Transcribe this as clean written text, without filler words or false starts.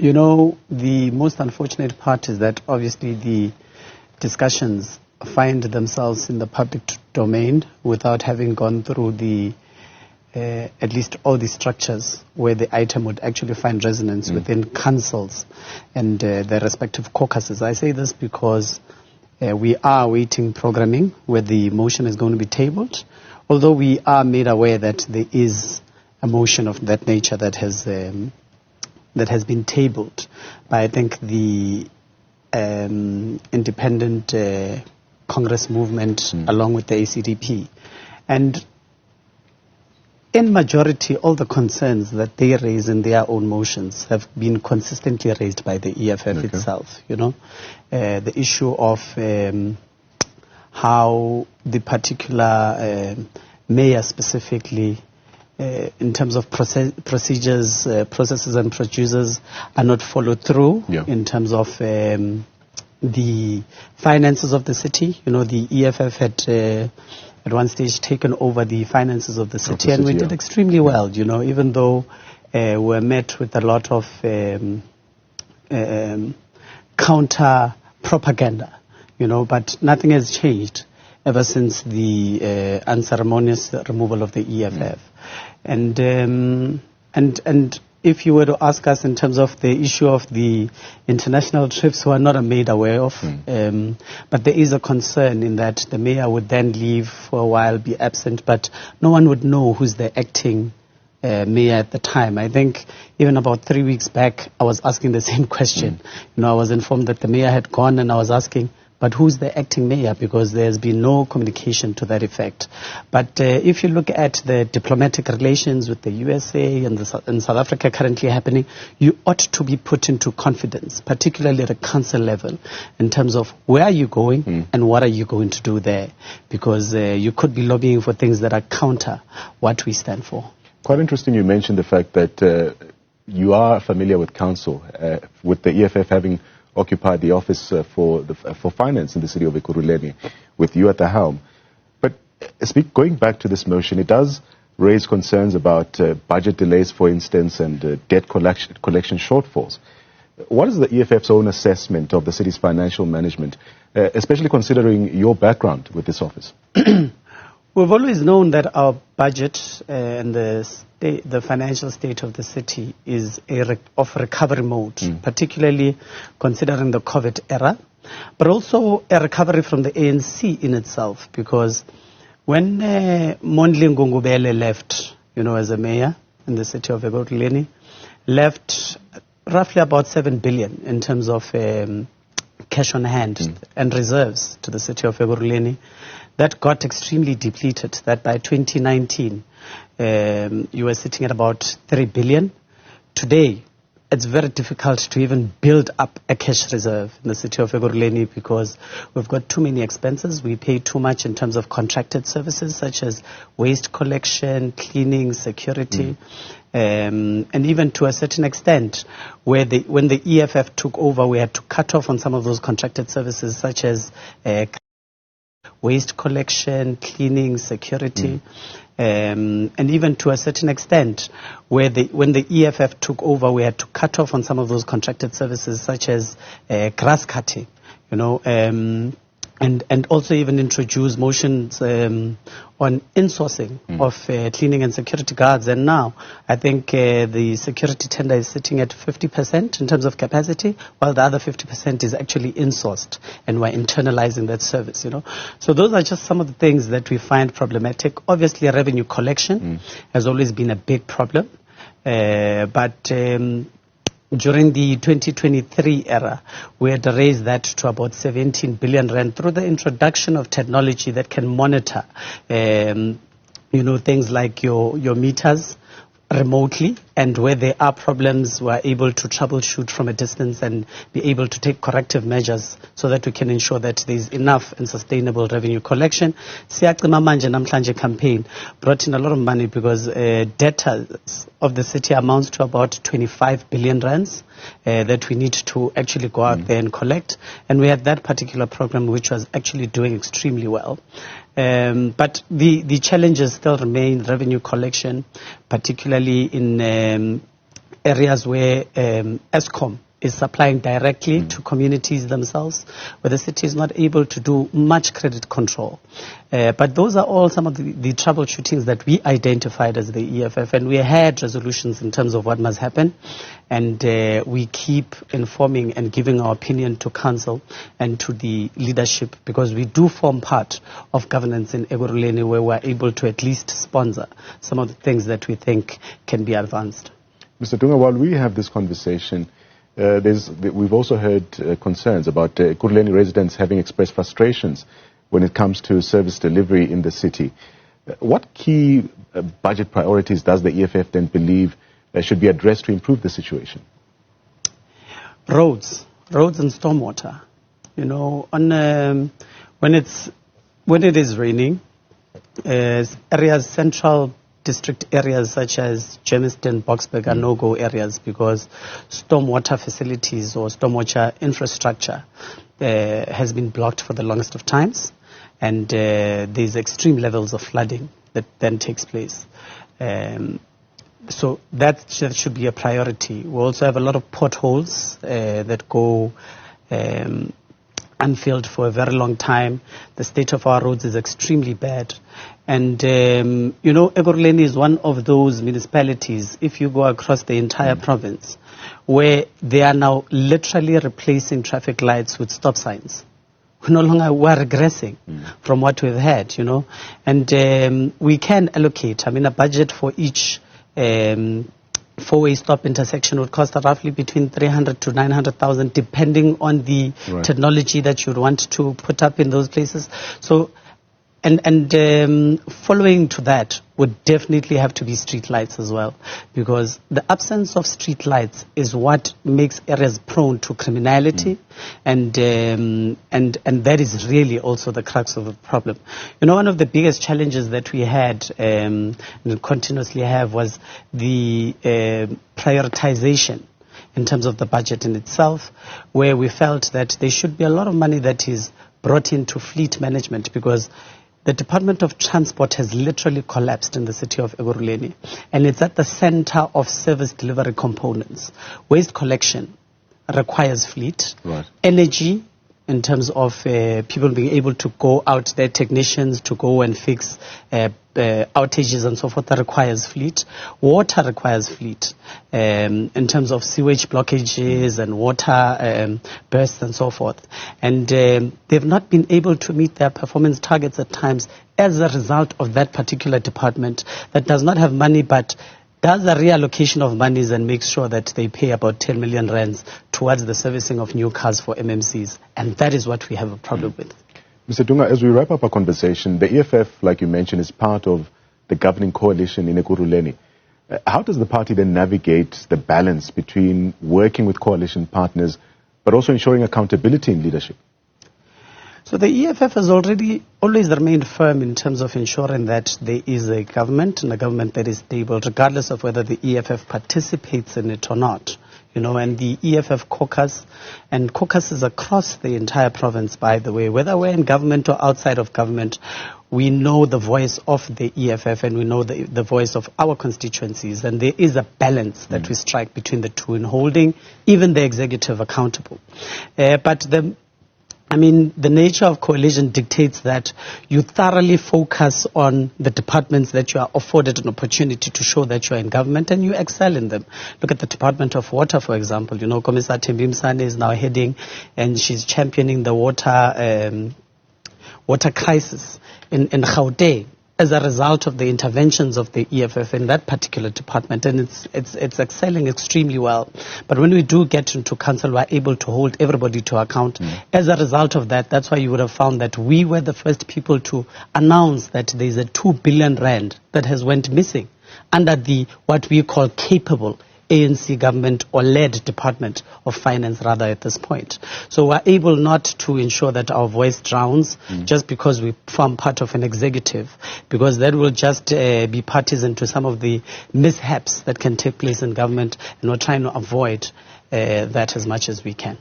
You know, the most unfortunate part is that obviously the discussions find themselves in the public domain without having gone through the at least all the structures where the item would actually find resonance within councils and their respective caucuses. I say this because we are awaiting programming where the motion is going to be tabled, although we are made aware that there is a motion of that nature that has been tabled by, I think, the independent Congress movement along with the ACDP. And in majority, all the concerns that they raise in their own motions have been consistently raised by the EFF itself. You know, the issue of how the particular mayor specifically, in terms of procedures, processes and procedures are not followed through in terms of the finances of the city. You know, the EFF had at one stage taken over the finances of the city, and we did extremely well, you know, even though we were met with a lot of counter propaganda, you know, but nothing has changed ever since the unceremonious removal of the EFF. And if you were to ask us in terms of the issue of the international trips, we are not made aware of. But there is a concern in that the mayor would then leave for a while, be absent, but no one would know who's the acting mayor at the time. I think even about 3 weeks back, I was asking the same question. You know, I was informed that the mayor had gone, and I was asking, but who's the acting mayor? Because there's been no communication to that effect. But if you look at the diplomatic relations with the USA and South Africa currently happening, you ought to be put into confidence, particularly at a council level, in terms of where are you going and what are you going to do there? Because you could be lobbying for things that are counter what we stand for. Quite interesting you mentioned the fact that you are familiar with council, with the EFF having occupied the office for finance in the city of Nkululeko, with you at the helm. But going back to this motion, it does raise concerns about budget delays, for instance, and debt collection shortfalls. What is the EFF's own assessment of the city's financial management, especially considering your background with this office? We've always known that our budget and the financial state of the city is of recovery mode, particularly considering the COVID era, but also a recovery from the ANC in itself, because when Mondli Ngungubele left, you know, as a mayor in the city of Ekurhuleni, left roughly about 7 billion in terms of cash on hand and reserves to the city of Ekurhuleni. That got extremely depleted, that by 2019, you were sitting at about 3 billion. Today, it's very difficult to even build up a cash reserve in the city of Ekurhuleni because we've got too many expenses. We pay too much in terms of contracted services such as waste collection, cleaning, security, and even to a certain extent, when the EFF took over, we had to cut off on some of those contracted services such as waste collection, cleaning, security, and even to a certain extent, when the EFF took over, we had to cut off on some of those contracted services such as grass cutting, you know, and also even introduce motions on insourcing of cleaning and security guards. And now I think the security tender is sitting at 50% in terms of capacity, while the other 50% is actually insourced, and we're internalizing that service, you know. So those are just some of the things that we find problematic. Obviously, revenue collection has always been a big problem, but during the 2023 era, we had raised that to about 17 billion rand through the introduction of technology that can monitor, you know, things like your meters remotely, and where there are problems, we're able to troubleshoot from a distance and be able to take corrective measures so that we can ensure that there's enough and sustainable revenue collection. Siyacima Manje Namhlanje campaign brought in a lot of money because debtors of the city amounts to about 25 billion rands that we need to actually go out there and collect. And we had that particular program which was actually doing extremely well. But the challenges still remain, revenue collection, particularly in areas where Eskom is supplying directly to communities themselves, where the city is not able to do much credit control. But those are all some of the troubleshootings that we identified as the EFF, and we had resolutions in terms of what must happen, and we keep informing and giving our opinion to council and to the leadership, because we do form part of governance in Ekurhuleni, where we're able to at least sponsor some of the things that we think can be advanced. Mr. Dunga, while we have this conversation, we've also heard concerns about Ekurhuleni residents having expressed frustrations when it comes to service delivery in the city. What key budget priorities does the EFF then believe should be addressed to improve the situation? Roads and stormwater. You know, when it is raining, central district areas such as Germiston, Boksburg are no-go areas, because stormwater facilities or stormwater infrastructure has been blocked for the longest of times, and there's extreme levels of flooding that then takes place. So that should be a priority. We also have a lot of potholes that go unfilled for a very long time. The state of our roads is extremely bad. And, you know, Ekurhuleni is one of those municipalities, if you go across the entire province, where they are now literally replacing traffic lights with stop signs. We're regressing from what we've had, you know. And we can allocate, a budget for each four-way stop intersection would cost roughly between 300 to 900,000, depending on the technology that you'd want to put up in those places. So, and following to that would definitely have to be street lights as well, because the absence of street lights is what makes areas prone to criminality, and that is really also the crux of the problem. You know, one of the biggest challenges that we had and continuously have was the prioritization in terms of the budget in itself, where we felt that there should be a lot of money that is brought into fleet management, because the Department of Transport has literally collapsed in the city of Ekurhuleni, and it's at the center of service delivery components. Waste collection requires fleet. Energy, in terms of people being able to go out there, technicians to go and fix outages and so forth, that requires fleet. Water requires fleet, in terms of sewage blockages and water bursts and so forth. And they've not been able to meet their performance targets at times as a result of that particular department that does not have money, but does a reallocation of monies and makes sure that they pay about 10 million rands towards the servicing of new cars for MMCs. And that is what we have a problem with. Mr. Dunga, as we wrap up our conversation, the EFF, like you mentioned, is part of the governing coalition in Ekurhuleni. How does the party then navigate the balance between working with coalition partners but also ensuring accountability in leadership? So the EFF has always remained firm in terms of ensuring that there is a government, and a government that is stable, regardless of whether the EFF participates in it or not. You know, and the EFF caucus, and caucuses across the entire province, by the way, whether we're in government or outside of government, we know the voice of the EFF, and we know the voice of our constituencies, and there is a balance that we strike between the two in holding even the executive accountable. But the nature of coalition dictates that you thoroughly focus on the departments that you are afforded an opportunity to show that you are in government, and you excel in them. Look at the Department of Water, for example. You know, Commissar Thembi Msane is now heading, and she's championing the water crisis in Gauteng as a result of the interventions of the EFF in that particular department, and it's excelling extremely well. But when we do get into council, we're able to hold everybody to account. As a result of that, that's why you would have found that we were the first people to announce that there's a 2 billion rand that has went missing under the what we call capable ANC government or led Department of Finance rather at this point. So we're able not to ensure that our voice drowns just because we form part of an executive, because that will just be partisan to some of the mishaps that can take place in government, and we're trying to avoid that as much as we can.